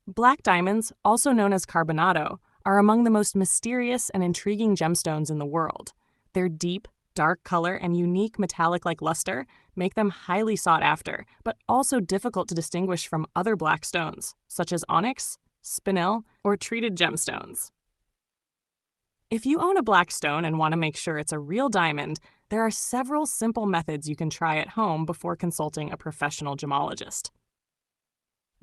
Black diamonds, also known as carbonado, are among the most mysterious and intriguing gemstones in the world. Their deep, dark color and unique metallic-like luster make them highly sought after, but also difficult to distinguish from other black stones, such as onyx, spinel, or treated gemstones. If you own a black stone and want to make sure it's a real diamond, there are several simple methods you can try at home before consulting a professional gemologist.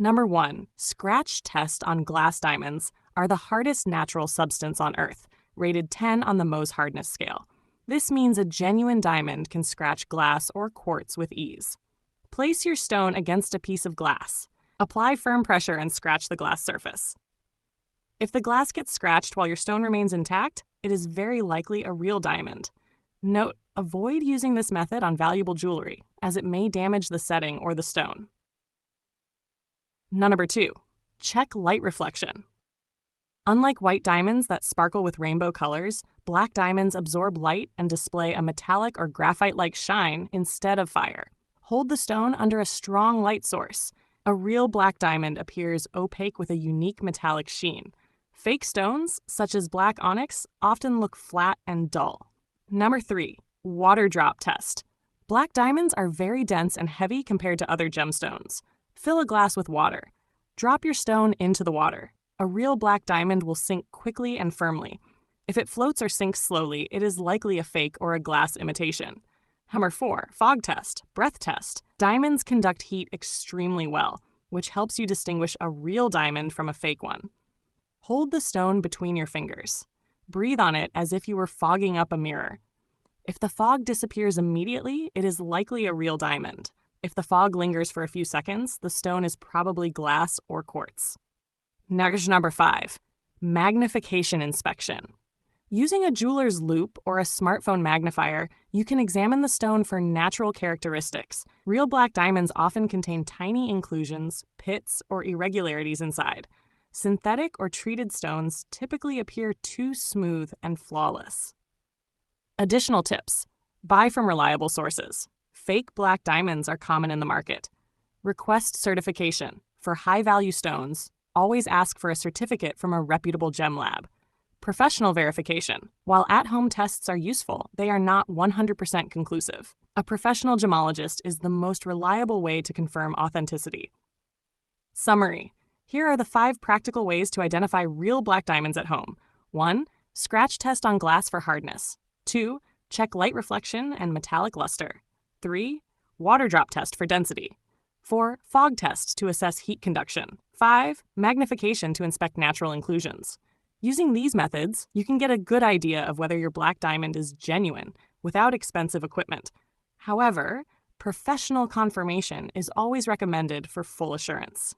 Number 1. Scratch test on glass diamonds are the hardest natural substance on Earth, rated 10 on the Mohs hardness scale. This means a genuine diamond can scratch glass or quartz with ease. Place your stone against a piece of glass. Apply firm pressure and scratch the glass surface. If the glass gets scratched while your stone remains intact, it is very likely a real diamond. Note, avoid using this method on valuable jewelry, as it may damage the setting or the stone. Number 2. Check light reflection. Unlike white diamonds that sparkle with rainbow colors, black diamonds absorb light and display a metallic or graphite-like shine instead of fire. Hold the stone under a strong light source. A real black diamond appears opaque with a unique metallic sheen. Fake stones, such as black onyx, often look flat and dull. Number 3. Water drop test. Black diamonds are very dense and heavy compared to other gemstones. Fill a glass with water. Drop your stone into the water. A real black diamond will sink quickly and firmly. If it floats or sinks slowly, it is likely a fake or a glass imitation. Number 4. Fog test, breath test. Diamonds conduct heat extremely well, which helps you distinguish a real diamond from a fake one. Hold the stone between your fingers. Breathe on it as if you were fogging up a mirror. If the fog disappears immediately, it is likely a real diamond. If the fog lingers for a few seconds, the stone is probably glass or quartz. Number 5. Magnification inspection. Using a jeweler's loupe or a smartphone magnifier, you can examine the stone for natural characteristics. Real black diamonds often contain tiny inclusions, pits, or irregularities inside. Synthetic or treated stones typically appear too smooth and flawless. Additional tips. Buy from reliable sources. Fake black diamonds are common in the market. Request certification. For high-value stones, always ask for a certificate from a reputable gem lab. Professional verification. While at-home tests are useful, they are not 100% conclusive. A professional gemologist is the most reliable way to confirm authenticity. Summary. Here are the 5 practical ways to identify real black diamonds at home. 1. Scratch test on glass for hardness. 2. Check light reflection and metallic luster. 3. Water drop test for density. 4. Fog test to assess heat conduction. 5. Magnification to inspect natural inclusions. Using these methods, you can get a good idea of whether your black diamond is genuine without expensive equipment. However, professional confirmation is always recommended for full assurance.